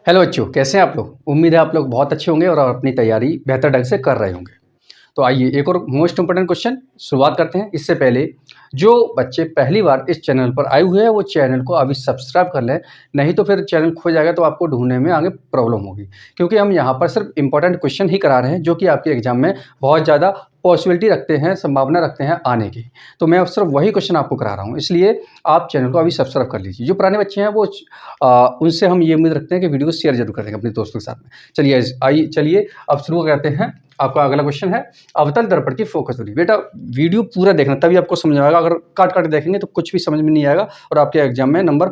Hello बच्चों, कैसे हैं आप लोग। उम्मीद है आप लोग बहुत अच्छे होंगे और अपनी तैयारी बेहतर ढंग से कर रहे होंगे। तो आइए एक और मोस्ट इंपोर्टेंट क्वेश्चन शुरुआत करते हैं। इससे पहले जो बच्चे पहली बार इस चैनल पर आए हुए हैं वो चैनल को अभी सब्सक्राइब कर लें, नहीं तो फिर चैनल खो जाएगा तो आपको ढूंढने में आगे प्रॉब्लम होगी। क्योंकि हम यहाँ पर सिर्फ इंपॉर्टेंट क्वेश्चन ही करा रहे हैं जो कि आपके एग्जाम में बहुत ज़्यादा पॉसिबिलिटी रखते हैं, संभावना रखते हैं आने की। तो मैं सिर्फ वही क्वेश्चन आपको करा रहा हूँ, इसलिए आप चैनल को अभी सब्सक्राइब कर लीजिए। जो पुराने बच्चे हैं वो उनसे हम ये उम्मीद रखते हैं कि वीडियो को शेयर जरूर करेंगे अपने दोस्तों के साथ में। चलिए अब शुरू करते हैं। आपका अगला क्वेश्चन है अवतल दर्पण की फोकस दूरी। बेटा वीडियो पूरा देखना तभी आपको समझ आएगा। अगर काट काट देखेंगे तो कुछ भी समझ में नहीं आएगा और आपके एग्जाम में नंबर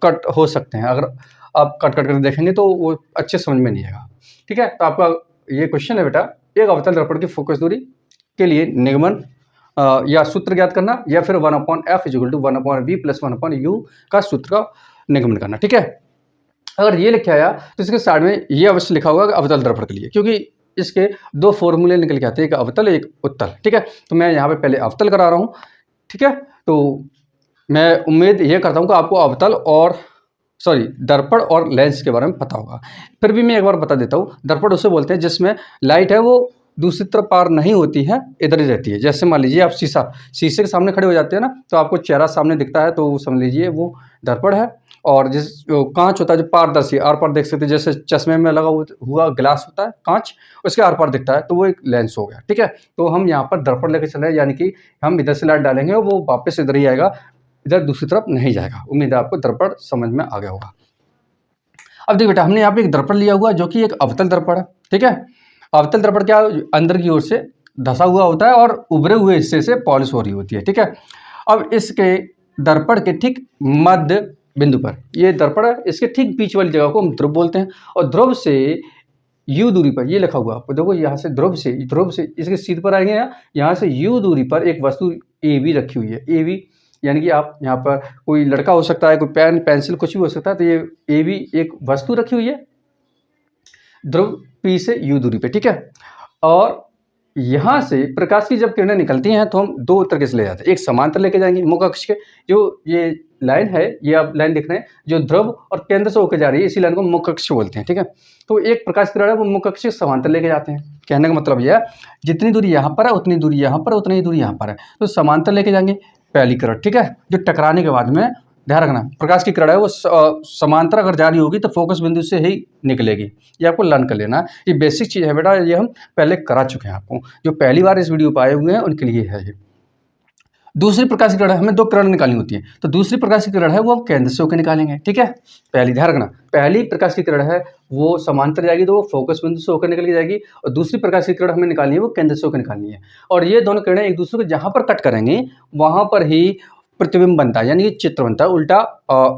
कट हो सकते हैं। अगर आप कट कट कर देखेंगे तो वो अच्छे समझ में नहीं आएगा। ठीक है, तो आपका ये क्वेश्चन है बेटा, एक अवतल दर्पण की फोकस दूरी के लिए निगमन या सूत्र ज्ञात करना या फिर 1/f = 1/v + 1/u का सूत्र का निगमन करना। ठीक है, अगर ये लिखा आया तो इसके साइड में ये अवश्य लिखा होगा अवतल दर्पण के लिए, क्योंकि इसके दो फॉर्मूले निकल के आते हैं, एक अवतल एक उत्तल। ठीक है, तो मैं यहाँ पे पहले अवतल करा रहा हूँ। ठीक है, तो मैं उम्मीद ये करता हूँ कि आपको अवतल और दर्पण और लेंस के बारे में पता होगा। फिर भी मैं एक बार बता देता हूँ। दर्पण उसे बोलते हैं जिसमें लाइट है वो दूसरी तरफ पार नहीं होती है, इधर ही रहती है। जैसे मान लीजिए आप शीशे के सामने खड़े हो जाते हैं ना, तो आपको चेहरा सामने दिखता है, तो समझ लीजिए वो दर्पण है। और जिस जो कांच होता है, जो पारदर्शी आर पार देख सकते हैं, जैसे चश्मे में लगा हुआ ग्लास होता है कांच, उसके आर पार दिखता है, तो वो एक लेंस हो गया। ठीक है, तो हम यहाँ पर दर्पण लेकर चल रहे हैं, यानी कि हम इधर से लाइट डालेंगे और वो वापस इधर ही आएगा, इधर दूसरी तरफ नहीं जाएगा। उम्मीद है आपको दर्पण समझ में आ गया होगा। अब देखिए बेटा, हमने यहाँ पे एक दर्पण लिया हुआ जो कि एक अवतल दर्पण है। ठीक है, अवतल दर्पण क्या अंदर की ओर से धसा हुआ होता है और उभरे हुए हिस्से से पॉलिश हो रही होती है। ठीक है, अब इसके दर्पण के ठीक मध्य बिंदु पर ये दर्पण है, इसके ठीक बीच वाली जगह को हम ध्रुव बोलते हैं। और ध्रुव से u दूरी पर ये लिखा हुआ आपको देखो, यहाँ से ध्रुव से इसके सीध पर आएंगे, यहाँ से u दूरी पर एक वस्तु AB रखी हुई है। AB यानी कि आप यहाँ पर कोई लड़का हो सकता है, कोई पेन पेंसिल कुछ भी हो सकता है, तो ये AB एक वस्तु रखी हुई है ध्रुव P से u दूरी पे। ठीक है, और यहाँ से प्रकाश की जब किरणें निकलती हैं तो हम दो तरीके से ले जाते हैं। एक समांतर लेके जाएंगे मुख अक्ष के, जो ये लाइन है, ये आप लाइन दिख रहे हैं जो ध्रुव और केंद्र से होकर जा रही है, इसी लाइन को मुख अक्ष बोलते हैं। ठीक है, तो एक प्रकाश किरण है वो मुख अक्ष से समांतर लेके जाते हैं। कहने का मतलब यह है जितनी दूरी यहाँ पर है उतनी दूरी यहाँ पर, उतनी ही दूरी यहाँ पर है, तो समांतर लेके जाएंगे पहली किरण। ठीक है, जो टकराने के बाद में ध्यान रखना, प्रकाश की किरण है वो समांतर अगर जा रही होगी तो फोकस बिंदु से ही निकलेगी। ये आपको लर्न कर लेना। ये बेसिक चीज़ है बेटा, ये हम पहले करा चुके हैं। आपको जो पहली बार इस वीडियो पर आए हुए हैं उनके लिए है ये। दूसरी प्रकाश की किरण है, हमें दो किरण निकालनी होती है, तो दूसरी प्रकाश की किरण है वो हम केंद्र से होकर निकालेंगे। ठीक है, पहली ध्यान रखना, पहली प्रकाश की किरण है वो समांतर जाएगी तो वो फोकस बिंदु से होकर निकल के जाएगी, और दूसरी प्रकाश की किरण हमें निकालनी है वो केंद्र से होकर निकालनी है। और ये दोनों किरणें एक दूसरे को जहाँ पर कट करेंगे वहाँ पर ही प्रतिबिंब बनता है, यानी कि चित्र बनता है, उल्टा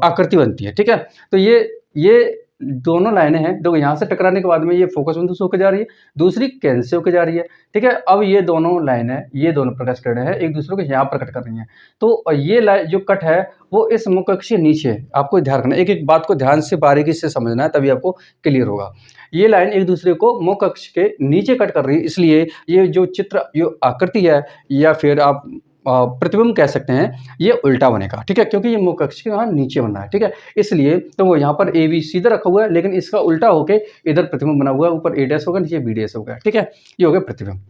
आकृति बनती है। ठीक है, तो ये दोनों लाइनें हैं, देखो यहाँ से टकराने के बाद में ये फोकस बिंदु से होकर जा रही है, दूसरी केंद्र से होकर जा रही है। ठीक है, अब ये दोनों लाइनें, ये दोनों प्रकाश किरणें हैं एक दूसरे को यहाँ पर कट कर रही हैं, तो ये लाइन जो कट है वो इस मुख अक्ष के नीचे है। आपको ध्यान रखना, एक एक बात को ध्यान से बारीकी से समझना है, तभी आपको क्लियर होगा। ये लाइन एक दूसरे को मुख अक्ष के नीचे कट कर रही है, इसलिए ये जो चित्र, जो आकृति है या फिर आप प्रतिबिंब कह सकते हैं, ये उल्टा बनेगा। ठीक है, क्योंकि ये मुख अक्ष के यहाँ नीचे बन रहा है। ठीक है, इसलिए तो वो यहाँ पर AB सीधा रखा हुआ है, लेकिन इसका उल्टा होके इधर प्रतिबिंब बना हुआ है, ऊपर A' होगा, नीचे B' हो गया। ठीक है, ये हो गया प्रतिबिंब।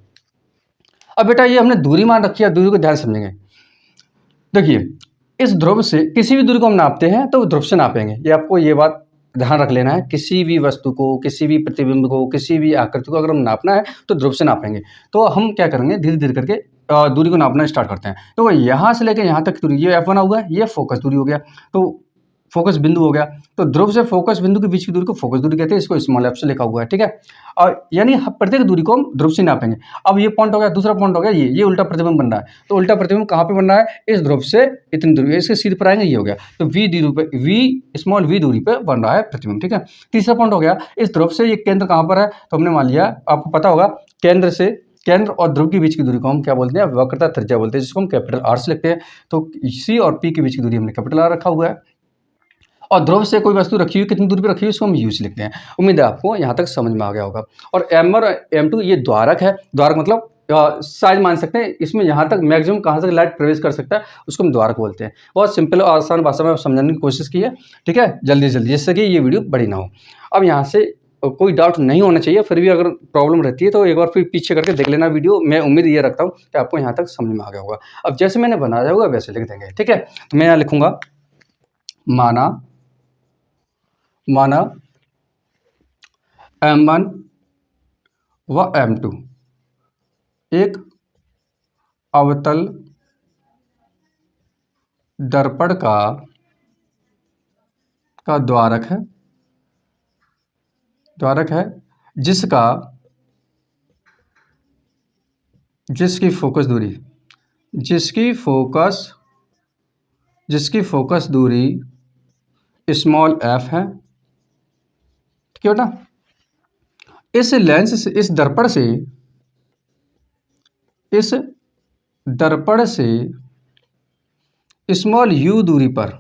अब बेटा ये हमने दूरी मान रखी है, दूरी को ध्यान समझेंगे। देखिए, इस ध्रुव से किसी भी दूरी को हम नापते हैं तो ध्रुव से नापेंगे, ये आपको ये बात ध्यान रख लेना है। किसी भी वस्तु को, किसी भी प्रतिबिंब को, किसी भी आकृति को अगर हम नापना है तो ध्रुव से नापेंगे। तो हम क्या करेंगे, धीरे धीरे करके दूरी को नापना स्टार्ट करते हैं। तो यहाँ से लेकर यहाँ तक दूरी, ये F1 हुआ है, ये फोकस दूरी हो गया, तो फोकस बिंदु हो गया। तो ध्रुव से फोकस बिंदु के बीच की दूरी को फोकस दूरी कहते हैं, इसको स्मॉल f से लिखा हुआ है। ठीक है, और यानी प्रत्येक दूरी को हम ध्रुव से नापेंगे। अब ये पॉइंट हो गया, दूसरा पॉइंट हो गया, ये उल्टा प्रतिबिंब बन रहा है, तो उल्टा प्रतिबिंब कहाँ पे बन रहा है, इस ध्रुव से इतनी दूरी, इसके सीधे पर आएंगे, ये हो गया। तो स्मॉल v दूरी पे बन रहा है प्रतिबिंब। ठीक है, तीसरा पॉइंट हो गया, इस ध्रुव से ये केंद्र कहाँ पर है, तो हमने मान लिया, आपको पता होगा केंद्र और ध्रुव के बीच की दूरी को हम क्या बोलते हैं, वक्रता त्रिज्या बोलते हैं, जिसको हम कैपिटल R से लिखते हैं। तो C और P के बीच की दूरी हमने कैपिटल R रखा हुआ है, और ध्रुव से कोई वस्तु रखी हुई कितनी दूरी पर रखी हुई, इसको हम U से लिखते हैं। उम्मीद है आपको यहाँ तक समझ में आ गया होगा। और M और M2 ये द्वारक है, द्वारक मतलब साइज मान सकते हैं। इसमें यहाँ तक मैक्सिमम कहाँ तक लाइट प्रवेश कर सकता है उसको हम द्वारक बोलते हैं। बहुत सिंपल और आसान भाषा में समझाने की कोशिश की है, ठीक है, जल्दी जल्दी, जिससे कि ये वीडियो बड़ी ना हो। अब यहाँ से कोई डाउट नहीं होना चाहिए, फिर भी अगर प्रॉब्लम रहती है तो एक बार फिर पीछे करके देख लेना वीडियो। मैं उम्मीद ये रखता हूँ कि आपको यहाँ तक समझ में आ गया होगा। अब जैसे मैंने बनाया होगा वैसे लिख देंगे, ठीक है। तो मैं यहाँ लिखूंगा माना M1 व M2 एक अवतल दर्पण का द्वारक है जिसकी फोकस दूरी स्मॉल f है, ठीक है बेटा। इस लेंस से इस दर्पण से स्मॉल u दूरी पर,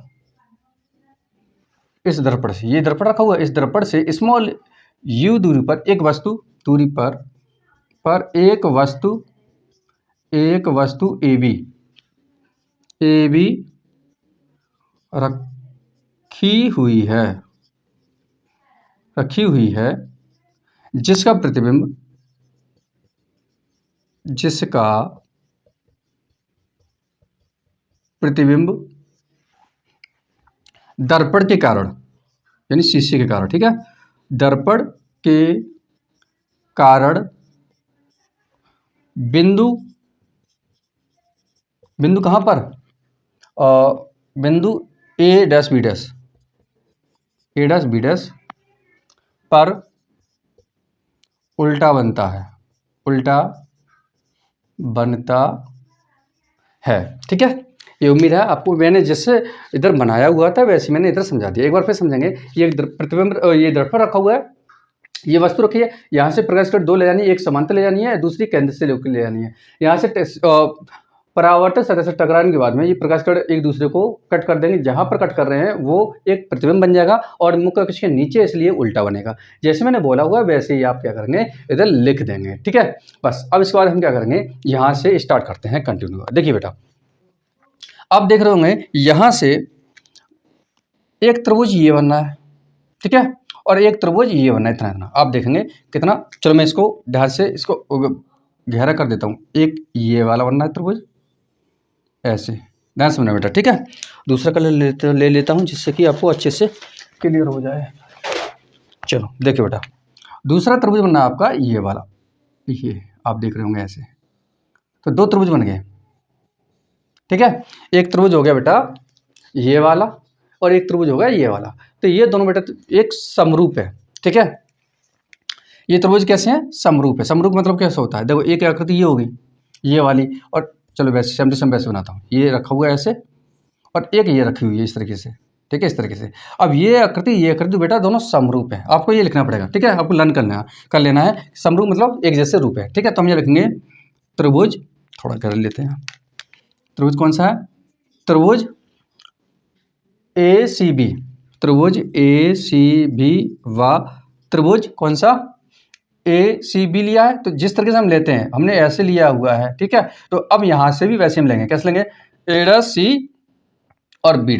इस दर्पण से, ये दर्पण रखा हुआ है, इस दर्पण से स्मॉल u दूरी पर एक वस्तु AB रखी हुई है जिसका प्रतिबिंब दर्पण के कारण, यानी शीशे के कारण, ठीक है, दर्पण के कारण बिंदु कहाँ पर, बिंदु A', B' पर उल्टा बनता है, ठीक है। ये उम्मीद है आपको मैंने जैसे इधर बनाया हुआ था वैसे मैंने इधर समझा दिया। एक बार फिर समझेंगे। ये प्रतिबिंब, ये दर्पण रखा हुआ है, ये वस्तु रखी है, यहाँ से प्रकाश कट 2 ले जानी है, एक समांतर ले जानी है, दूसरी केंद्र से ले जानी है। यहाँ से परावर्तक सतह से टकराने के बाद में ये प्रकाश कण एक दूसरे को कट कर देंगे। जहाँ पर कट कर रहे हैं वो एक प्रतिबिंब बन जाएगा और मुख्य अक्ष के नीचे इसलिए उल्टा बनेगा। जैसे मैंने बोला हुआ वैसे ही आप क्या करेंगे, इधर लिख देंगे, ठीक है। बस अब इसके बाद हम क्या करेंगे, यहाँ से स्टार्ट करते हैं कंटिन्यू। देखिए बेटा, आप देख रहे होंगे यहाँ से एक त्रिभुज ये बनना है, ठीक है, और एक त्रिभुज ये बनना है, इतना आप देखेंगे कितना। चलो मैं इसको ध्यान से इसको गहरा कर देता हूँ। एक ये वाला बनना है त्रिभुज, ऐसे ध्यान समझना बेटा, ठीक है। दूसरा कलर ले लेता हूँ जिससे कि आपको अच्छे से क्लियर हो जाए। चलो देखिए बेटा, दूसरा त्रिभुज बनना है आपका ये वाला, ये आप देख रहे होंगे ऐसे। तो 2 त्रिभुज बन गए, ठीक है। एक त्रिभुज हो गया बेटा ये वाला और एक त्रिभुज हो गया ये वाला। तो ये दोनों बेटा एक समरूप है, ठीक है। ये त्रिभुज कैसे हैं, समरूप है। समरूप मतलब कैसा होता है, देखो एक आकृति ये होगी ये वाली, और चलो वैसे सेम टू सेम वैसे बनाता हूँ। ये रखा हुआ है ऐसे और एक ये रखी हुई है इस तरीके से, ठीक है, इस तरीके से। अब ये आकृति बेटा दोनों समरूप है। आपको ये लिखना पड़ेगा, ठीक है, आपको लर्न कर लेना है। समरूप मतलब एक जैसे रूप है, ठीक है। तो हम ये लिखेंगे त्रिभुज, थोड़ा कर लेते हैं। त्रिभुज कौन सा है, त्रिभुज ACB, त्रिभुज ACB व त्रिभुज कौन सा ACB लिया है। तो जिस तरीके से हम लेते हैं हमने ऐसे लिया हुआ है, ठीक है। तो अब यहाँ से भी वैसे हम लेंगे, कैसे लेंगे, A', C और B',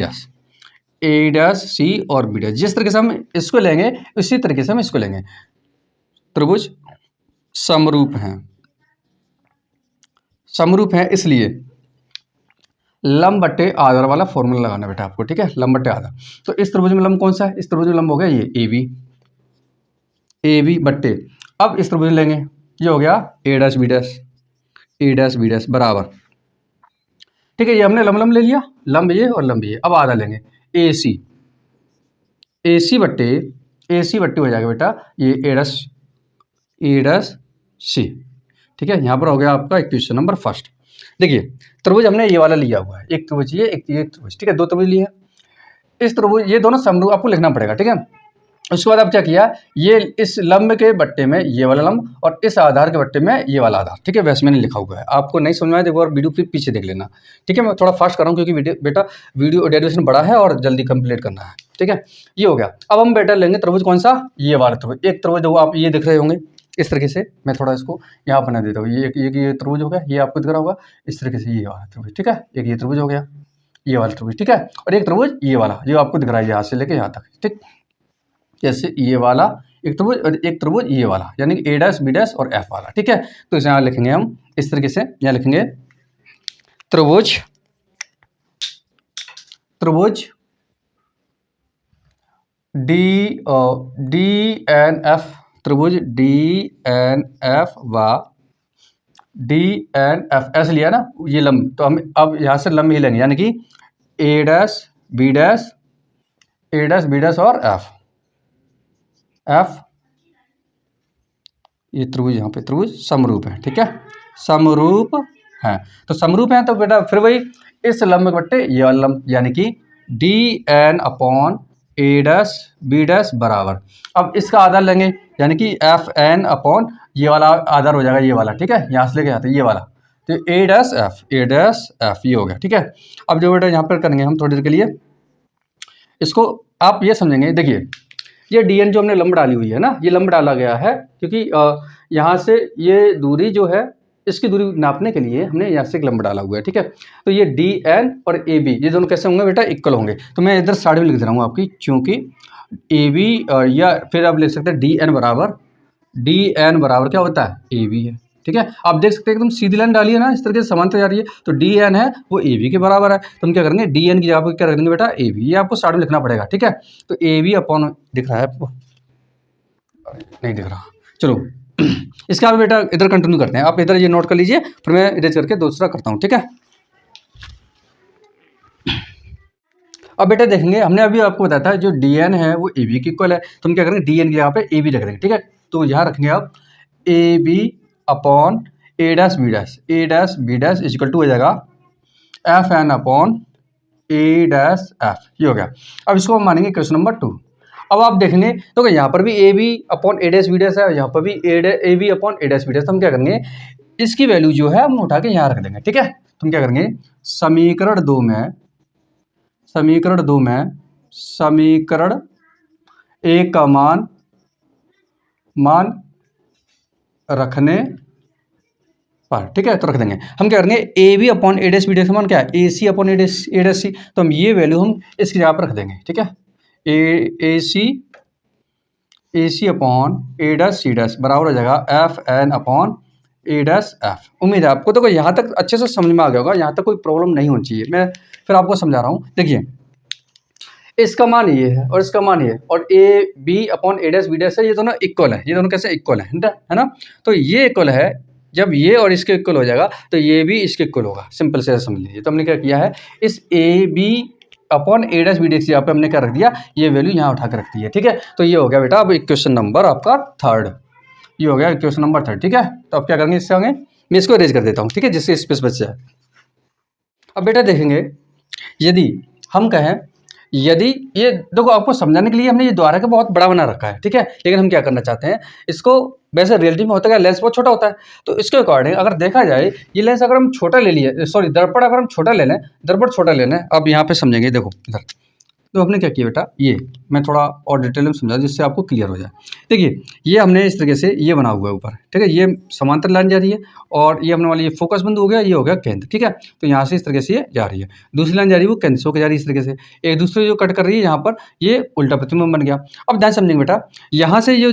A', C और B'। जिस तरीके से हम इसको लेंगे उसी तरीके से हम इसको लेंगे। त्रिभुज समरूप हैं इसलिए लंब बट्टे आधार वाला फॉर्मूला लगाना बेटा आपको, ठीक है, लंब बट्टे आधार। तो इस त्रिभुज में लंब कौन सा है, इस त्रिभुज में लंब हो गया ये AB बट्टे, अब इस त्रिभुज लेंगे, ये हो गया A', B' बराबर, ठीक है। ये हमने लंब ले लिया, लंब ये और लंब ये। अब आधा लेंगे AC बट्टे हो जाएगा बेटा ये A', C, ठीक है। यहाँ पर हो गया आपका क्वेश्चन नंबर फर्स्ट। देखिए त्रिभुज हमने ये वाला लिया हुआ है, एक त्रिभुज ये, एक त्रिभुज, ठीक है, 2 त्रिभुज लिए हैं। इस त्रिभुज ये दोनों समरूप आपको लिखना पड़ेगा, ठीक है। उसके बाद आप क्या किया, ये इस लंब के बट्टे में ये वाला लंब और इस आधार के बट्टे में ये वाला आधार, ठीक है, वैसे मैंने लिखा हुआ है। आपको नहीं समझ में आया तो एक बार वीडियो फिर पीछे देख लेना, ठीक है। मैं थोड़ा फास्ट कर रहा हूँ क्योंकि वीडियो डेरिवेशन बड़ा है और जल्दी कंप्लीट करना है, ठीक है। ये हो गया। अब हम बेटा लेंगे त्रिभुज कौन सा, ये वाला त्रिभुज। एक त्रिभुज जो आप ये देख रहे होंगे इस तरीके से मैं थोड़ा इसको यहाँ बना देता हूँ। ये त्रिभुज हो गया, ये आपको दिख रहा होगा इस तरीके से, ये वाला त्रिभुज, ठीक है। एक ये त्रिभुज हो गया, ये वाला त्रिभुज, ठीक है। और एक त्रिभुज ये वाला जो आपको दिख रहा है यहाँ से लेके यहाँ तक, ठीक। जैसे ये वाला एक त्रिभुज और एक त्रिभुज ये वाला, यानी कि A डैश B डैश और F वाला, ठीक है। तो इसे यहाँ लिखेंगे हम इस तरीके से, यहाँ लिखेंगे त्रिभुज DNF, त्रिभुज DNF व DNF ऐसे लिया ना, ये लंब, तो हम अब यहाँ से लंब ही लेंगे, यानी कि A डैश B डैश और F ये त्रिभुज, यहाँ पे त्रिभुज समरूप है, ठीक है, समरूप है। तो समरूप है तो बेटा फिर वही इस लंब के बट्टे ये वाला लंब, यानी कि DN upon A dash B dash बराबर, अब इसका आधार लेंगे, यानी कि FN अपॉन ये वाला आधार हो जाएगा, ये वाला, ठीक है। यहाँ से लेके आते ये वाला, तो A डैश F ये हो गया, ठीक है। अब जो बेटा यहाँ पर करेंगे हम थोड़ी देर के लिए, इसको आप ये समझेंगे, देखिए ये DN जो हमने लंब डाली हुई है ना, ये लंब डाला गया है क्योंकि यहाँ से ये दूरी जो है, इसकी दूरी नापने के लिए हमने यहाँ से एक लंब डाला हुआ है, ठीक है। तो ये DN और AB ये दोनों कैसे होंगे बेटा, इक्वल होंगे। तो मैं इधर साइड में लिख दे रहा हूँ आपकी, क्योंकि AB या फिर आप लिख सकते हैं DN बराबर क्या होता है, AB है, ठीक है। आप देख सकते हैं एकदम सीधी लाइन डाली है ना, इस तरीके से समांतर जा रही है, तो DN है वो AB के बराबर है। तो हम क्या करेंगे, DN की जगह पर क्या रख देंगे बेटा, AB, ये आपको साइड में लिखना पड़ेगा, ठीक है। तो AB अपॉन, दिख रहा है आपको, नहीं दिख रहा, चलो इसका भी बेटा इधर कंटिन्यू करते हैं, आप इधर ये नोट कर लीजिए, फिर मैं इरेज करके दूसरा करता हूँ, ठीक है। अब बेटा देखेंगे, हमने अभी आपको बताया था जो DN है वो AB के इक्वल है, तो हम क्या करेंगे, DN की जगह पे AB रख देंगे, ठीक है। तो यहाँ रखेंगे आप AB upon A dash B dash equal to हो जाएगा FN upon A dash F, ये हो गया। अब इसको हम मानेंगे क्वेश्चन नंबर 2। अब आप देखेंगे तो यहाँ पर भी AB upon A dash B dash है, यहाँ पर भी AB upon A dash B dash, तो हम क्या करेंगे, इसकी वैल्यू जो है हम उठा के यहाँ रख देंगे, ठीक है। तो हम क्या करेंगे, समीकरण एक का मान रखने पर, ठीक है, तो रख देंगे। हम क्या करेंगे, AB upon A dash B dash का मान क्या है, AC upon A dash C, तो हम ये वैल्यू हम इसकी जगह पर रख देंगे, ठीक है। AC upon A dash C dash बराबर हो जाएगा FN upon A dash F। उम्मीद है आपको तो यहाँ तक अच्छे से समझ में आ गया होगा, यहाँ तक कोई प्रॉब्लम नहीं होनी चाहिए। मैं फिर आपको समझा रहा हूँ, देखिए इसका मान ये है और इसका मान ये है, और AB upon A dash B dash है, ये दोनों इक्वल है, ये दोनों कैसे इक्वल है ना। तो ये इक्वल है, जब ये और इसके इक्वल हो जाएगा तो ये भी इसके इक्वल होगा, सिंपल से समझ लीजिए। तो हमने क्या किया है, इस AB upon A dash B dash यहाँ पे हमने क्या रख दिया, ये वैल्यू यहाँ उठा के रख दी है, ठीक है। तो ये हो गया बेटा अब इक्वेशन नंबर आपका 3, ये हो गया इक्वेशन नंबर 3, ठीक है। तो अब क्या करेंगे, इससे आगे मैं इसको अरेंज कर देता हूँ, ठीक है, जिससे स्पेस बच जाए। अब बेटा देखेंगे, यदि हम कहें, यदि ये देखो आपको समझाने के लिए हमने ये द्वारा का बहुत बड़ा बना रखा है, ठीक है, लेकिन हम क्या करना चाहते हैं, इसको वैसे रियलिटी में होता है लेंस बहुत छोटा होता है, तो इसके अकॉर्डिंग अगर देखा जाए, ये लेंस अगर हम छोटा ले लिए, सॉरी दर्पण अगर हम छोटा ले लें, दर्पण छोटा ले लें, अब यहाँ पे समझेंगे, देखो इधर, तो हमने क्या किया बेटा, ये मैं थोड़ा और डिटेल में समझा जिससे आपको क्लियर हो जाए। देखिए ये हमने इस तरीके से ये बना हुआ है ऊपर, ठीक है, ये समांतर लाइन जा रही है, और ये अपने वाली ये फोकस बिंदु हो गया, ये हो गया केंद्र, ठीक है। तो यहाँ से इस तरीके से ये जा रही है, दूसरी लाइन जा रही है वो केंद्र से होकर जा रही है, इस तरीके से एक दूसरे जो कट कर रही है, यहाँ पर ये उल्टा प्रतिबिंब बन गया। अब ध्यान समझेंगे बेटा, यहाँ से ये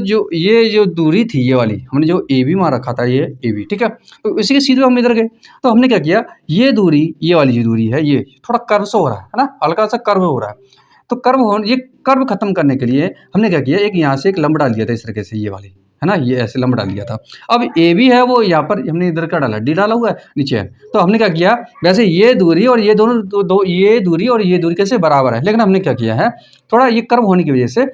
जो दूरी थी, ये वाली हमने जो AB मान रखा था, ये AB, ठीक है, तो इसी के सीधे हम इधर गए, तो हमने क्या किया, ये दूरी, ये वाली जो दूरी है, ये थोड़ा कर्व से हो रहा है ना, हल्का सा कर्व हो रहा है, तो ये कर्व खत्म करने के लिए हमने क्या किया, एक यहाँ से एक लंब डाल दिया था इस तरीके से, ये वाली है ना, ये ऐसे लंब डाल दिया था। अब AB है वो यहाँ पर हमने इधर का डाला, D डाला हुआ है नीचे है, तो हमने क्या किया, वैसे ये दूरी और ये दोनों ये दूरी और ये दूरी कैसे बराबर है, लेकिन हमने क्या किया है, थोड़ा ये कर्व होने की वजह से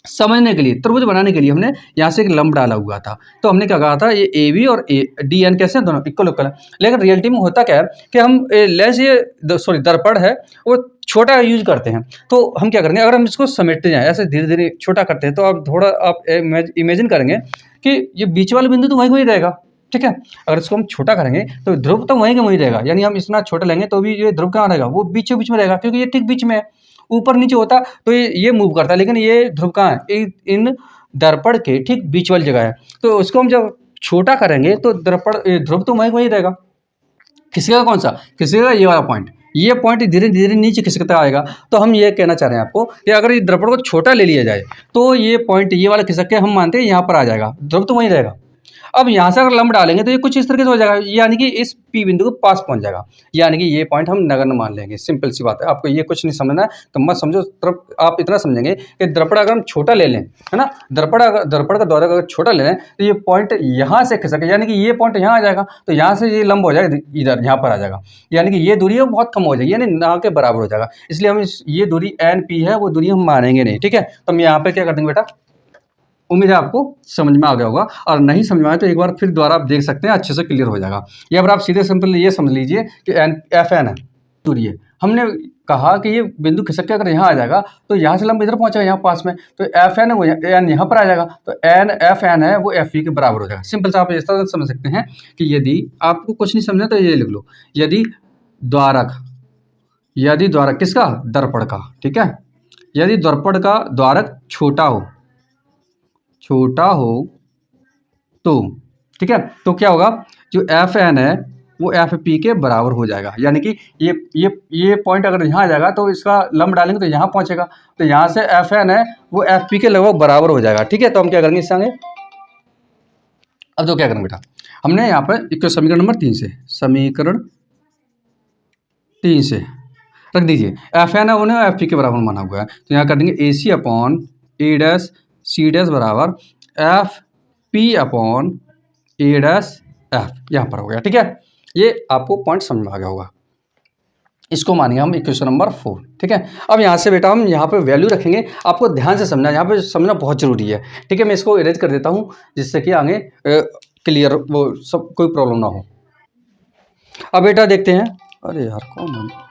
समझने के लिए, त्रिभुज बनाने के लिए हमने यहाँ से एक लंब डाला हुआ था। तो हमने क्या कहा था, ये AB और DN कैसे हैं, दोनों इक्वल है, लेकिन रियलिटी में होता क्या है कि हम लेंस दर्पण है वो छोटा यूज करते हैं। तो हम क्या करेंगे, अगर हम इसको समेटते जाएं, ऐसे धीरे धीरे छोटा करते हैं, तो आप थोड़ा आप इमेजिन करेंगे कि ये बीच वाला बिंदु तो वहीं रहेगा, ठीक है। अगर इसको हम छोटा करेंगे तो ध्रुव तो वहीं का वहीं रहेगा, यानी हम इतना छोटा लेंगे तो भी ये ध्रुव कहाँ रहेगा, वो बीचों बीच में रहेगा, क्योंकि ये ठीक बीच में है। ऊपर नीचे होता तो ये मूव करता, लेकिन ये ध्रुव कहाँ है, इन दर्पण के ठीक बीच वाली जगह है। तो उसको हम जब छोटा करेंगे तो ध्रुव तो वहीं वहीं रहेगा। खिसकेगा कौन सा, खिसकेगा ये वाला पॉइंट, ये पॉइंट धीरे धीरे नीचे खिसकता आएगा। तो हम ये कहना चाह रहे हैं आपको कि अगर ये दर्पण को छोटा ले लिया जाए तो ये पॉइंट ये वाला खिसक के हम मानते हैं यहाँ पर आ जाएगा, ध्रुव तो वहीं रहेगा। अब यहाँ से अगर लंब डालेंगे तो ये कुछ इस तरीके से हो जाएगा, यानी कि इस पी बिंदु के पास पहुंच जाएगा, यानी कि ये पॉइंट हम नगण्य मान लेंगे। सिंपल सी बात है, आपको ये कुछ नहीं समझना है तो मत समझो, आप इतना समझेंगे कि दर्पण अगर हम छोटा ले लें, है ना, दर्पण का द्वारक अगर छोटा ले लें तो ये पॉइंट यहाँ से खिसके, यानी कि ये पॉइंट यहाँ आ जाएगा, तो यहाँ से ये लंब हो जाएगा इधर, यहाँ पर आ जाएगा, यानी कि ये दूरी है बहुत कम हो जाएगी, यानी ना के बराबर हो जाएगा। इसलिए हम ये दूरी एन पी है वो दूरी हम मानेंगे नहीं, ठीक है। तो हम यहाँ पे क्या कर देंगे बेटा, उम्मीद है आपको समझ में आ गया होगा, और नहीं समझ में आए तो एक बार फिर दोबारा आप देख सकते हैं, अच्छे से क्लियर हो जाएगा। या फिर आप सीधे सिंपल ये समझ लीजिए कि एफ एन है दूरी है, हमने कहा कि ये बिंदु खिसक के अगर यहाँ आ जाएगा तो यहाँ से लंब इधर पहुंचेगा यहाँ पास में, तो एफ एन है वो एन यहाँ पर आ जाएगा, तो एन एफ एन है वो एफ ई के बराबर हो जाएगा। सिंपल से आप इस तरह समझ सकते हैं कि यदि आपको कुछ नहीं समझा तो ये लिख लो, यदि द्वारक किसका, दर्पण का, ठीक है, यदि दर्पण का द्वारक छोटा हो तो, ठीक है, तो क्या होगा, जो एफ एन है वो एफ पी के बराबर हो जाएगा, यानी कि ये पॉइंट अगर यहाँ आ जाएगा तो इसका लंब डालेंगे तो यहाँ पहुँचेगा, तो यहाँ से एफ एन है वो एफ पी के लगभग बराबर हो जाएगा, ठीक है। तो हम क्या करेंगे इससे आगे, अब तो क्या करेंगे बेटा, हमने यहाँ पर एक समीकरण नंबर 3 से, समीकरण 3 से रख दीजिए, एफ एन है उन्हें एफ पी के बराबर माना हुआ है, तो यहाँ कर देंगे ए सी अपॉन ए डैश सी डैश बराबर एफ पी अपॉन ए डैश एफ, यहाँ पर हो गया, ठीक है। ये आपको पॉइंट समझ में आ गया होगा, इसको मानिए हम इक्वेशन नंबर 4, ठीक है। अब यहाँ से बेटा हम यहाँ पे वैल्यू रखेंगे, आपको ध्यान से समझना, यहाँ पे समझना बहुत जरूरी है, ठीक है। मैं इसको इरेज कर देता हूँ जिससे कि आगे क्लियर वो सब कोई प्रॉब्लम ना हो। अब बेटा देखते हैं, अरे यार कौन है,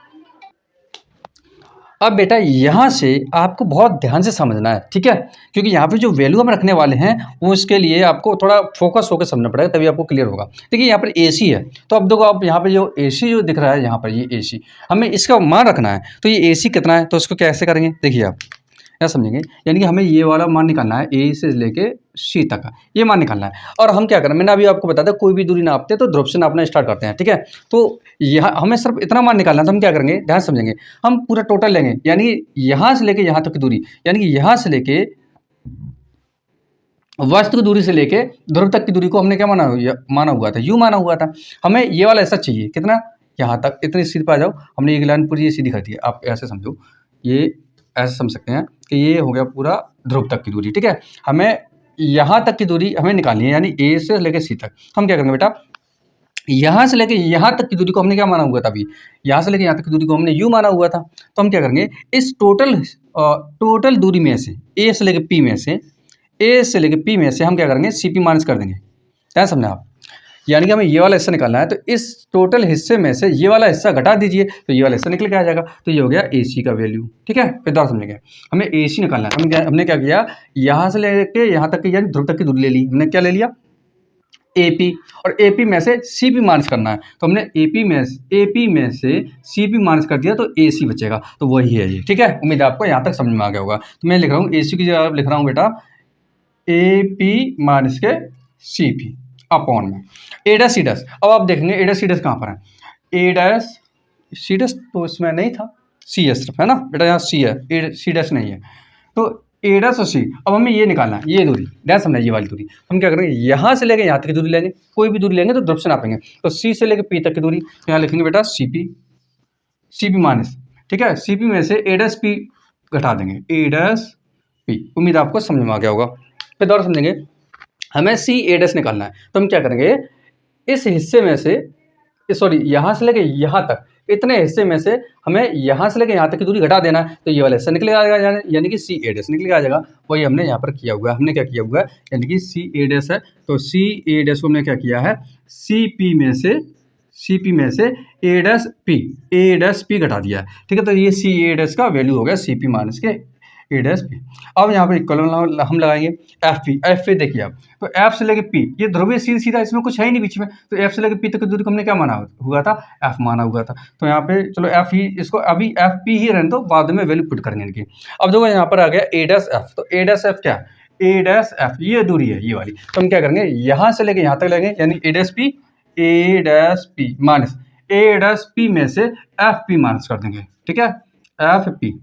अब बेटा यहाँ से आपको बहुत ध्यान से समझना है, ठीक है, क्योंकि यहाँ पे जो वैल्यू हम रखने वाले हैं वो इसके लिए आपको थोड़ा फोकस होकर समझना पड़ेगा, तभी आपको क्लियर होगा। देखिए यहाँ पर एसी है, तो अब देखो आप यहाँ पे जो एसी जो दिख रहा है यहाँ पर, ये एसी हमें इसका मान रखना है, तो ये एसी कितना है, तो इसको कैसे करेंगे, देखिए आप क्या समझेंगे, यानी कि हमें ये वाला मान निकालना है, ए से लेके सी तक का ये मान निकालना है। और हम क्या करें, मैंने अभी आपको बताया था कोई भी दूरी नापते हैं तो ध्रुव से नापना स्टार्ट करते हैं, ठीक है। तो यहाँ हमें सिर्फ इतना मान निकालना है, तो हम क्या करेंगे, ध्यान समझेंगे, हम पूरा टोटल लेंगे, यानी यहाँ से लेके यहाँ तक की दूरी, यानी कि यहाँ से लेके वस्तु की दूरी से लेके ध्रुव तक की दूरी को हमने क्या माना हुआ था, यू माना हुआ था। हमें ये वाला ऐसा चाहिए, कितना, यहाँ तक, इतनी सीधी पे आ जाओ, हमने एक लाइन पूरी ये सीधी कर दी है, आप ऐसे समझो, ये ऐसे समझ सकते हैं कि ये हो गया पूरा ध्रुव तक की दूरी, ठीक है। हमें यहाँ तक की दूरी हमें निकालनी है, यानी ए से लेके सी तक। हम क्या करेंगे बेटा, यहाँ से लेके यहाँ तक की दूरी को हमने क्या माना हुआ था, अभी यहाँ से लेके यहाँ तक की दूरी को हमने यू माना हुआ था। तो हम क्या करेंगे, इस टोटल दूरी में से, ए से लेके पी में से, ए से लेके पी में से हम क्या करेंगे, सी पी माइनस कर देंगे, क्या समझे आप, यानी कि हमें ये वाला हिस्सा निकालना है, तो इस टोटल हिस्से में से ये वाला हिस्सा घटा दीजिए तो ये वाला हिस्सा निकल के आ जाएगा, तो ये हो गया ए सी का वैल्यू, ठीक है। फिर दोबारा समझेंगे, हमें ए सी निकालना है, हमने क्या किया, यहाँ से लेके यहाँ तक की यानी ध्रुव तक की दूरी ले ली, हमने क्या ले लिया, ए पी, और ए पी में से सी पी माइनस करना है, तो हमने ए पी में से सी पी माइनस कर दिया, तो ए सी बचेगा, तो वही है ये, ठीक है। उम्मीद है आपको यहाँ तक समझ में आ गया होगा। तो मैं लिख रहा हूँ ए सी की जगह लिख रहा हूँ बेटा ए पी माइनस के सी पी अपॉन में ए डैश सी डैश। अब आप देखेंगे ए डैश सी डैश कहाँ पर है, ए डैश सी डैश तो इसमें नहीं था, सी है सिर्फ, है ना बेटा, यहाँ सी है, ए सी डैश नहीं है, तो ए डैश और सी। अब हमें ये निकालना है, ये दूरी डैश हमने ये वाली दूरी, हम क्या करेंगे, यहाँ से लेके यहाँ तक की दूरी लेंगे, कोई भी दूरी लेंगे तो ध्रुव से नापेंगे, तो सी से लेके पी तक की दूरी, तो यहाँ लिखेंगे बेटा सी पी माइनस, ठीक है, सी पी में से ए डैश पी घटा देंगे, ए डैश पी। उम्मीद आपको समझ में आ गया होगा। फिर दोबारा समझेंगे, हमें सी ए डैश निकालना है, तो हम क्या करेंगे, इस हिस्से में से, सॉरी यहाँ से लेके यहाँ तक, इतने हिस्से में से हमें यहाँ से लेके यहाँ तक की दूरी घटा देना है, तो ये वाला हिस्सा निकल आ जाएगा, यानी कि सी ए डैश निकल आ जाएगा। वही हमने यहाँ पर किया हुआ है, हमने क्या किया हुआ है, यानी कि सी ए डैश है, तो सी ए डैश को हमने क्या किया है, सी पी में से ए डैश पी घटा दिया है, ठीक है। तो ये सी ए डैश का वैल्यू हो गया सी पी माइनस के ए डैश पी। अब यहाँ पे इक्वल हम लगाएंगे एफ पी। एफ पी देखिए आप, तो एफ से लेके पी, ये ध्रुवीय सीधा, इसमें कुछ है ही नहीं बीच में, तो एफ से लेके पी तक की दूरी को हमने क्या माना हुआ था, एफ माना हुआ था। तो यहाँ पे चलो एफ ही, इसको अभी एफ पी ही रहने दो, बाद में वैल्यू पुट करेंगे इनकी। अब देखो यहाँ पर आ गया ए डैश एफ, तो ए डैश एफ क्या है, ए डैश एफ ये दूरी है ये वाली, तो हम क्या करेंगे यहाँ से लेके यहाँ तक लेंगे, यानी ए डैश पी माइनस ए डैश पी में से एफ पी माइनस कर देंगे, ठीक है, एफ पी।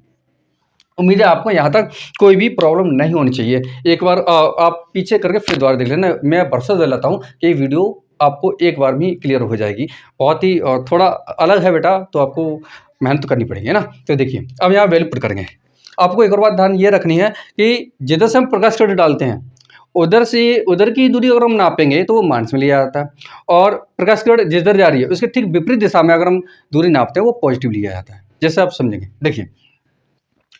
उम्मीद है आपको यहाँ तक कोई भी प्रॉब्लम नहीं होनी चाहिए। एक बार आप पीछे करके फिर दोबारा देख लेना, मैं भरोसा दिलाता हूँ कि ये वीडियो आपको एक बार में क्लियर हो जाएगी। बहुत ही थोड़ा अलग है बेटा, तो आपको मेहनत करनी पड़ेगी, है ना। तो देखिए अब यहाँ वैल्यू पुट करेंगे। आपको एक और बात ध्यान ये रखनी है कि जिधर से हम प्रकाश कण डालते हैं उधर से उधर की दूरी अगर हम नापेंगे तो वो माइनस में लिया जाता है, और प्रकाश किरण जिधर जा रही है उसके ठीक विपरीत दिशा में अगर हम दूरी नापते हैं वो पॉजिटिव लिया जाता है। जैसे आप समझेंगे, देखिए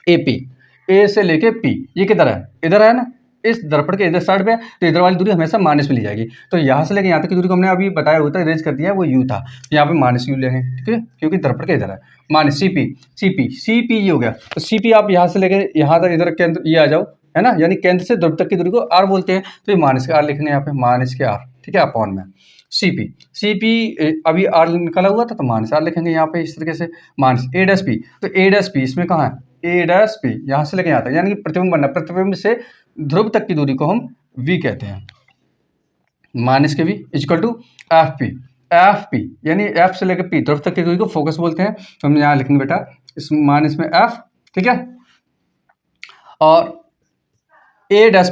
ए पी, ए से लेके पी, ये किधर है, इधर है ना, इस दर्पण के इधर साइड पे, तो इधर वाली दूरी हमेशा माइनस में ली जाएगी। तो यहाँ से लेके यहाँ तक की दूरी को हमने अभी बताया हुआ था, इरेज कर दिया है, वो यू था, तो यहाँ पे माइनस यू लेंगे, ठीक है, क्योंकि दर्पण के इधर है। Minus c p, c p ये हो गया, तो सी पी आप यहाँ से लेके यहाँ तक इधर केंद्र ये आ जाओ, है ना, यानी केंद्र से ध्रुव तक की दूरी को आर बोलते हैं, तो ये माइनस के आर लिखेंगे यहाँ पे, माइनस के आर, ठीक है, अपॉन में सी पी अभी आर निकाला हुआ था तो माइनस आर लिखेंगे यहाँ पे इस तरीके से, माइनस ए डैश पी, तो ए डैश पी इसमें कहाँ है, ए डैश पी यहाँ से लेके यहाँ तक, यानी कि प्रतिबिंब बनना, प्रतिबिंब से ध्रुव तक की दूरी को हम वी कहते हैं, minus k v equal to f p, यानी एफ से लेकर पी ध्रुव तक की दूरी को फोकस बोलते हैं, तो हम यहाँ लिखेंगे बेटा इस माइनस में एफ, ठीक है, और ए डैश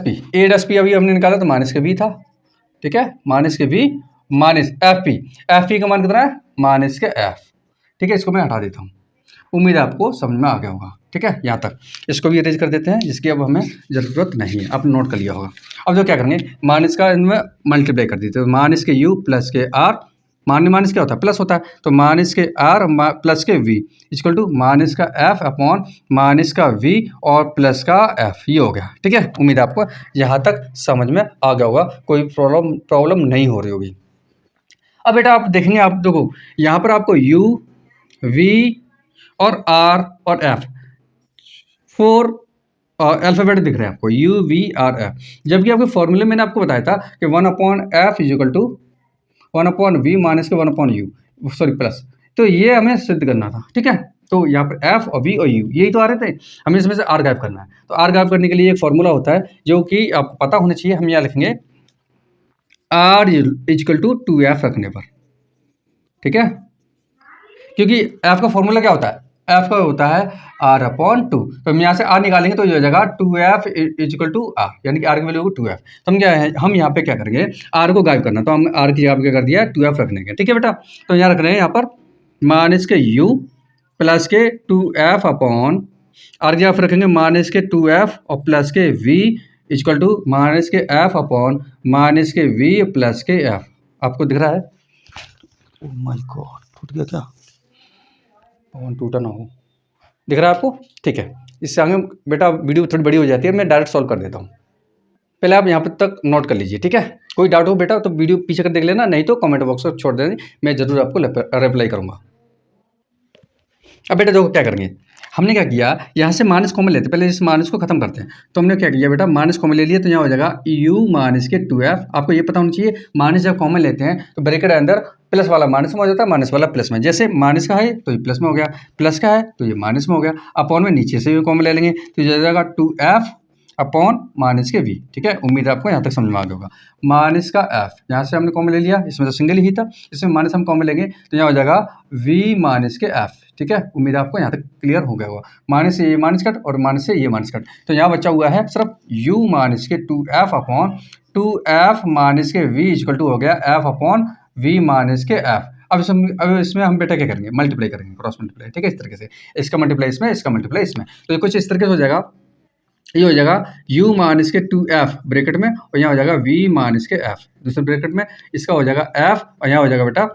पी अभी हमने निकाला तो माइनस के वी था, ठीक है, minus k we minus F P का मान कितना है, माइनस के एफ, ठीक है, इसको मैं हटा देता हूँ। उम्मीद है आपको समझ में आ गया होगा, ठीक है, यहाँ तक इसको भी अरेंज कर देते हैं, जिसकी अब हमें ज़रूरत नहीं है, आपने नोट कर लिया होगा। अब जो क्या करेंगे, माइनस का इनमें मल्टीप्लाई कर देते हैं, माइनस के यू प्लस के आर, माइनस क्या होता है, प्लस होता है, तो माइनस के आर प्लस के वी इक्वल टू माइनस का एफ अपॉन माइनस का वी और प्लस का एफ, ये हो गया, ठीक है। उम्मीद है आपको यहाँ तक समझ में आ गया होगा, कोई प्रॉब्लम नहीं हो रही होगी। अब बेटा आप देखेंगे, आप देखो यहाँ पर आपको यू वी और आर और एफ 4 अल्फ़ाबेट दिख रहे हैं आपको, यू वी आर एफ, जबकि आपके फॉर्मूले मैंने आपको बताया था कि 1/f is equal to 1/v minus के 1/u सॉरी प्लस, तो ये हमें सिद्ध करना था, ठीक है। तो यहाँ पर एफ और वी और यू यही तो आ रहे थे, हमें इसमें से आर गायब करना है, तो आर गायब करने के लिए एक फॉर्मूला होता है जो कि आपको पता होना चाहिए। हम यहाँ लिखेंगे आर इजिकल टू 2f रखने पर, ठीक है, क्योंकि एफ का फॉर्मूला क्या होता है, एफ का होता है आर अपॉन 2, तो हम यहाँ से आर निकालेंगे तो ये हो जाएगा 2f इजिकल टू आर, यानी कि आर की वैल्यू होगी 2f। तो हम क्या है, हम यहाँ पे क्या करेंगे, आर को गायब करना, तो हम आर की जगह पे क्या कर दिया 2f रख लेंगे, ठीक है बेटा। तो यहाँ रख रहे हैं यहाँ पर माइनस के u प्लस के 2f अपॉन आर की जगह रखेंगे माइनस के 2f और प्लस के v इक्वल टू माइनस के f अपॉन माइनस के v प्लस के f। आपको दिख रहा है, ओह माय गॉड टूट गया क्या, पवन टूटा ना हो, दिख रहा है आपको, ठीक है। इससे आगे बेटा वीडियो थोड़ी बड़ी हो जाती है, मैं डायरेक्ट सॉल्व कर देता हूँ, पहले आप यहाँ पर तक नोट कर लीजिए, ठीक है। कोई डाउट हो बेटा तो वीडियो पीछे कर देख लेना, नहीं तो कमेंट बॉक्स में छोड़ देना, मैं जरूर आपको रिप्लाई करूँगा। अब बेटा देखो क्या करेंगे, हमने क्या किया, यहाँ से माइनस कॉमन लेते हैं, पहले इस माइनस को खत्म करते हैं, तो हमने क्या किया बेटा माइनस कॉमन ले लिया, तो यहाँ हो जाएगा u माइनस के 2f। आपको ये पता होना चाहिए माइनस जब कॉमन लेते हैं तो ब्रैकेट अंदर प्लस वाला माइनस में हो जाता है, माइनस वाला प्लस में, जैसे माइनस का है तो ये प्लस में हो गया, प्लस का है तो ये माइनस में हो गया, अपॉन में नीचे से भी कॉमन ले लेंगे तो ये हो जाएगा 2f अपॉन माइनस के v, ठीक है। उम्मीद है आपको यहाँ तक समझ में आ गया होगा। माइनस का f यहाँ से हमने कॉमन ले लिया, इसमें तो सिंगल ही था, इसमें माइनस हम कॉमन लेंगे तो यहाँ हो जाएगा v माइनस के f, ठीक है। उम्मीद है आपको यहाँ तक क्लियर हो गया होगा। माइनस से ये माइनस कट और माइनस से ये माइनस कट, तो यहाँ बचा हुआ है सिर्फ u minus k 2f upon 2f minus के v इक्वल टू हो गया f अपॉन v माइनस के f। अब इसमें हम बेटा क्या करेंगे, मल्टीप्लाई करेंगे, क्रॉस मल्टीप्लाई, ठीक है, इस तरीके से इसका मल्टीप्लाई इसमें, इसका मल्टीप्लाई इसमें, तो ये कुछ इस तरीके से हो जाएगा, ये हो जाएगा u minus k 2f bracket में और यहाँ हो जाएगा v माइनस के f दूसरे ब्रैकेट में, इसका हो जाएगा f और यहाँ हो जाएगा बेटा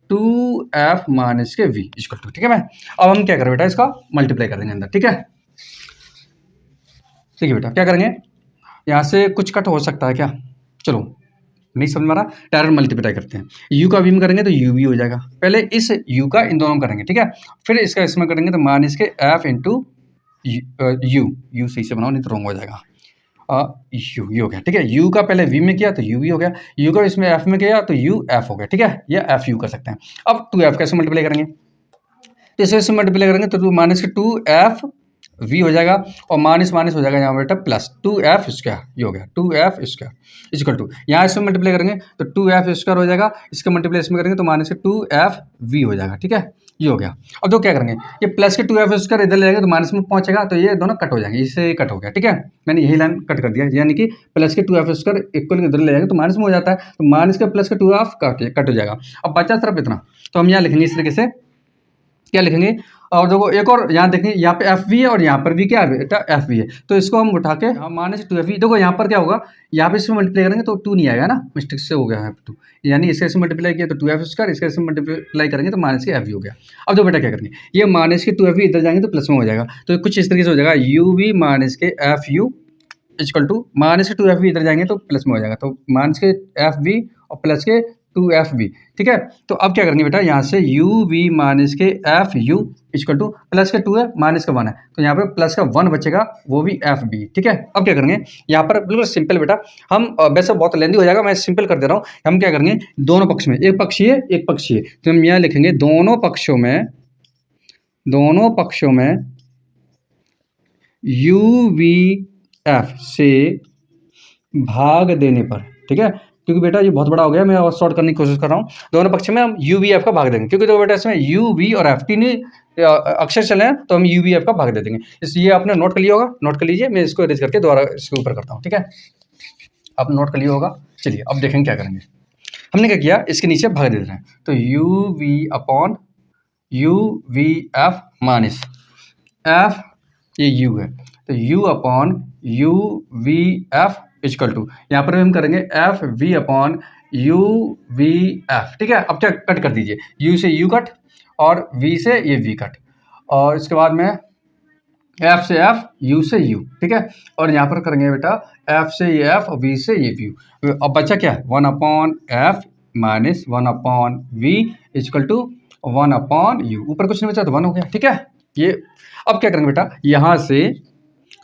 2f माइनस के v इक्वल टू, ठीक है। मैं अब हम क्या करें बेटा, इसका मल्टीप्लाई कर देंगे अंदर, ठीक है। ठीक है बेटा, क्या करेंगे, यहाँ से कुछ कट हो सकता है क्या, चलो नहीं समझ में आ रहा, डायरेक्ट मल्टीप्लाई करते हैं, u का v में करेंगे तो u भी हो जाएगा, पहले इस u का इन दोनों में करेंगे, ठीक है, फिर इसका इसमें करेंगे तो माइनस के f इंटू यू सही से बनाओ नहीं तो रॉन्ग हो जाएगा। यू ये हो गया, ठीक है। यू का पहले वी में किया तो यू वी हो गया, यू का इसमें एफ में किया तो यू एफ हो गया, ठीक है। ये एफ यू कर सकते हैं। अब 2f कैसे मल्टीप्लाई करेंगे, तो इसे मल्टीप्लाई करेंगे तो माइनस के 2f v हो जाएगा और माइनस माइनस हो जाएगा यहाँ बेटा प्लस 2f स्क्वायर, ये हो गया 2f स्क्वायर इक्वल टू, यहाँ इसमें मल्टीप्लाई करेंगे तो 2f स्क्वायर हो जाएगा, इसका मल्टीप्लाई इसमें करेंगे तो माइनस के 2f v हो जाएगा, ठीक है। ये हो गया। अब तो क्या करेंगे, ये प्लस के 2f स्क्वायर इधर ले जाएगा तो माइनस में पहुंचेगा तो ये दोनों कट हो जाएंगे, इससे कट हो गया, ठीक है। मैंने यही लाइन कट कर दिया, यानी कि प्लस के 2f स्क्वायर इक्वल इधर ले जाएगा तो माइनस में हो जाता है, तो माइनस के प्लस के 2f कट हो जाएगा। अब बचा सिर्फ इतना, तो हम यहाँ लिखेंगे इस तरीके से, क्या लिखेंगे, और देखो एक और यहाँ देखें, यहाँ पे एफ वी है और यहाँ पर भी क्या है बेटा एफ वी है, तो इसको हम उठा के हम माइनस 2f, देखो यहाँ पर क्या होगा, यहाँ पे इसमें मल्टीप्लाई करेंगे तो 2 नहीं आएगा ना, मिस्टेक से हो गया है 2, यानी इसके से मल्टीप्लाई किया तो 2f स्क्वायर, इसके से मल्टीप्लाई करेंगे तो माइनस के एफ वी हो गया। अब जो बेटा क्या करेंगे, ये माइनस के 2f इधर जाएंगे तो प्लस में हो जाएगा, तो कुछ इस तरीके से हो जाएगा u v minus k f u equal to minus k 2f इधर जाएंगे तो प्लस में हो जाएगा, तो माइनस के एफ वी और प्लस के 2f v, ठीक है। तो अब क्या करेंगे बेटा, यहाँ से u v minus k f u equal two plus के 2 है माइनस का 1 है, तो यहाँ पर प्लस का 1 बचेगा, वो भी एफ बी, ठीक है। अब क्या करेंगे, यहाँ पर बिल्कुल सिंपल बेटा, हम वैसे बहुत लेंदी हो जाएगा, मैं सिंपल कर दे रहा हूँ। हम क्या करेंगे, दोनों पक्ष में, एक पक्षीय एक पक्षीय, तो हम यहाँ लिखेंगे दोनों पक्षों में यू वी एफ से भाग देने पर, ठीक है, क्योंकि बेटा ये बहुत बड़ा हो गया, मैं और शॉर्ट करने की कोशिश कर रहा हूँ। दोनों पक्ष में हम यू वी एफ का भाग देंगे, क्योंकि तो बेटा इसमें यू वी और एफ तीन अक्षर चले हैं, तो हम यू वी एफ का भाग दे देंगे। इसलिए आपने नोट कर लिया होगा, नोट कर लीजिए, मैं इसको इरेज करके दोबारा इसके ऊपर करता हूँ, ठीक है। आप नोट कर लिया होगा। चलिए अब देखेंगे क्या करेंगे, हमने क्या किया, इसके नीचे भाग दे रहे हैं, तो u v upon u v f minus f, ये यू है, तो u upon u v f equal to, यहाँ पर हम करेंगे f v upon u v f, ठीक है। अब क्या कट कर दीजिए, u से u कट और v से ये v कट, और इसके बाद में f से f, u से u, ठीक है। और यहाँ पर करेंगे बेटा f से ये f और v से ये v। अब बचा क्या है, 1 upon f minus 1 upon v equal to 1 upon u, ऊपर कुछ नहीं बचा तो 1 हो गया, ठीक है। ये अब क्या करेंगे बेटा, यहाँ से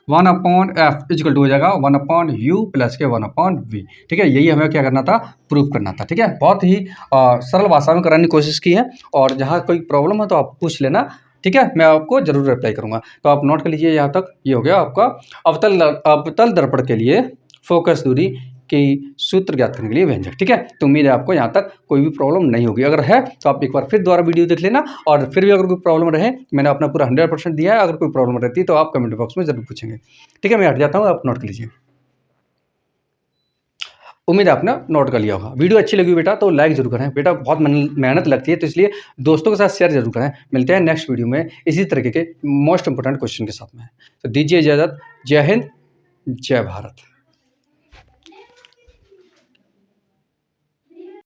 1 अपॉन एफ इक्वल टू हो जाएगा 1 अपॉन यू प्लस के 1 अपॉन वी, ठीक है। यही हमें क्या करना था, प्रूफ करना था, ठीक है। बहुत ही सरल भाषा में कराने की कोशिश की है, और जहाँ कोई प्रॉब्लम है तो आप पूछ लेना, ठीक है, मैं आपको जरूर रिप्लाई करूँगा। तो आप नोट कर लीजिए, यहाँ तक ये हो गया आपका अवतल दर्पण के लिए फोकस दूरी की सूत्र ज्ञात करने के लिए व्यंजक, ठीक है। तो उम्मीद है आपको यहाँ तक कोई भी प्रॉब्लम नहीं होगी, अगर है तो आप एक बार फिर दोबारा वीडियो देख लेना, और फिर भी अगर कोई प्रॉब्लम रहे, मैंने अपना पूरा 100% दिया है, अगर कोई प्रॉब्लम रहती है तो आप कमेंट बॉक्स में जरूर पूछेंगे, ठीक है। मैं हट जाता हूँ, आप नोट कर लीजिए। उम्मीद है आपने नोट कर लिया होगा। वीडियो अच्छी लगी बेटा तो लाइक जरूर करें, बेटा बहुत मेहनत लगती है, तो इसलिए दोस्तों के साथ शेयर जरूर करें। मिलते हैं नेक्स्ट वीडियो में इसी तरीके के मोस्ट इंपोर्टेंट क्वेश्चन के साथ में, तो दीजिए इजाज़त। जय हिंद, जय भारत।